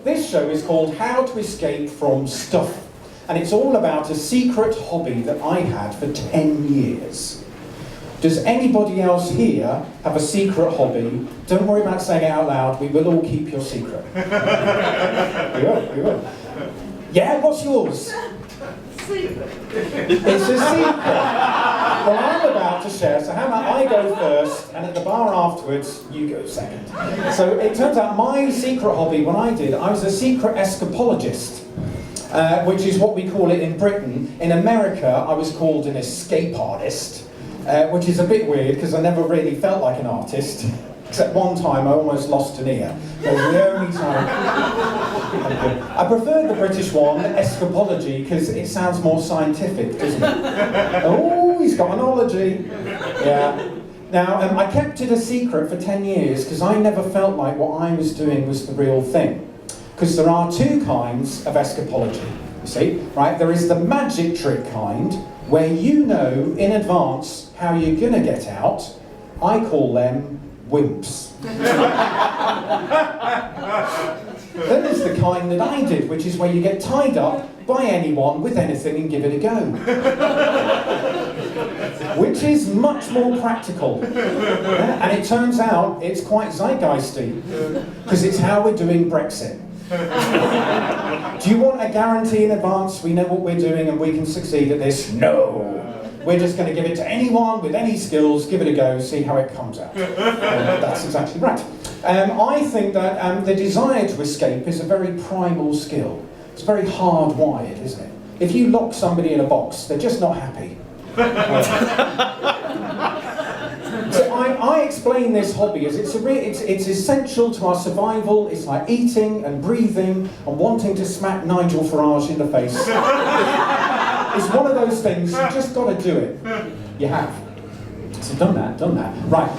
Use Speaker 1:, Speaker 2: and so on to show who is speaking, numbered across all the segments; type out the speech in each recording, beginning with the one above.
Speaker 1: this show is called How to Escape from Stuff. And it's all about a secret hobby that I had for 10 years. Does anybody else here have a secret hobby? Don't worry about saying it out loud, we will all keep your secret. You will. Yeah, what's yours?
Speaker 2: Secret.
Speaker 1: It's a secret. Well, I'm about to share, so how about I go first, and at the bar afterwards, you go second. So it turns out my secret hobby, when I was a secret escapologist. Which is what we call it in Britain. In America, I was called an escape artist, which is a bit weird because I never really felt like an artist, except one time I almost lost an ear. That was the only time. I prefer the British one, escapology, because it sounds more scientific, doesn't it? Oh, he's got an ology. Yeah. Now, I kept it a secret for 10 years because I never felt like what I was doing was the real thing. Because there are two kinds of escapology, you see, right? There is the magic trick kind, where you know in advance how you're going to get out. I call them wimps. Then there's the kind that I did, which is where you get tied up by anyone with anything and give it a go. Which is much more practical. Yeah? And it turns out it's quite zeitgeisty, because it's how we're doing Brexit. Do you want a guarantee in advance we know what we're doing and we can succeed at this? No! We're just going to give it to anyone with any skills, give it a go, see how it comes out. That's exactly right. I think that the desire to escape is a very primal skill. It's very hardwired, isn't it? If you lock somebody in a box, they're just not happy. So I explain this hobby as it's essential to our survival. It's like eating and breathing and wanting to smack Nigel Farage in the face. It's one of those things, you just got to do it. You have. So done that. Right,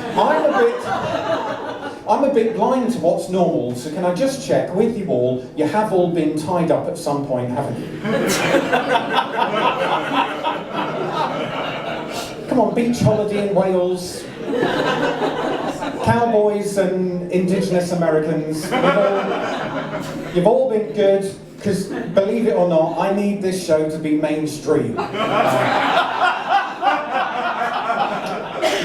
Speaker 1: I'm a bit blind to what's normal, so can I just check with you all, you have all been tied up at some point, haven't you? Come on, beach holiday in Wales. Cowboys and Indigenous Americans. You've all been good, because believe it or not, I need this show to be mainstream.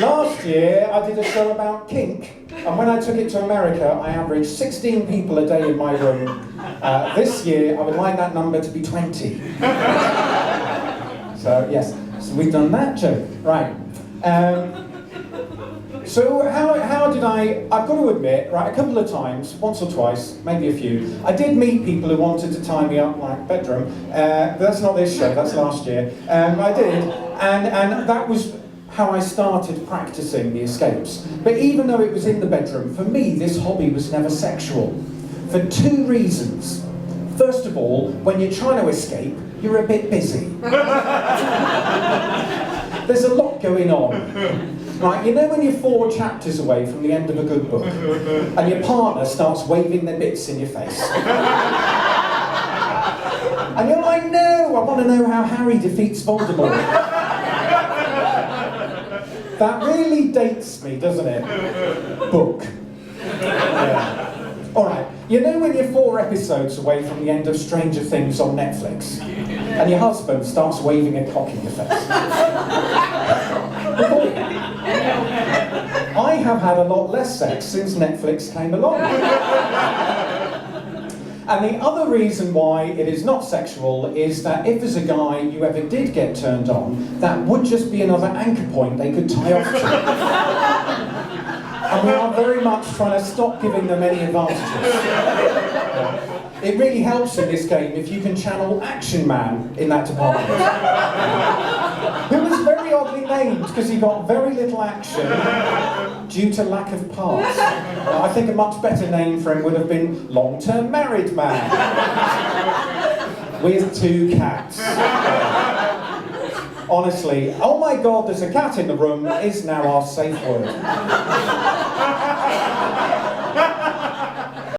Speaker 1: Last year, I did a show about kink, and when I took it to America, I averaged 16 people a day in my room. This year, I would like that number to be 20. So, yes, so we've done that joke. Right. So how did I've got to admit, right, a couple of times, once or twice, maybe a few, I did meet people who wanted to tie me up like bedroom. But that's not this show, that's last year. I did, and that was how I started practicing the escapes. But even though it was in the bedroom, for me this hobby was never sexual. For two reasons. First of all, when you're trying to escape, you're a bit busy. There's a lot going on. Right, you know when you're 4 chapters away from the end of a good book, and your partner starts waving their bits in your face. And you're like, no, I want to know how Harry defeats Voldemort. That really dates me, doesn't it? Book. Yeah. Alright, you know when you're 4 episodes away from the end of Stranger Things on Netflix, and your husband starts waving a cock in your face? I have had a lot less sex since Netflix came along. And the other reason why it is not sexual is that if as a guy you ever did get turned on, that would just be another anchor point they could tie off to. And we are very much trying to stop giving them any advantages. It really helps in this game if you can channel Action Man in that department. Who was very oddly named because he got very little action due to lack of parts. I think a much better name for him would have been Long-Term Married Man. With 2 cats. Honestly, oh my God, there's a cat in the room is now our safe word.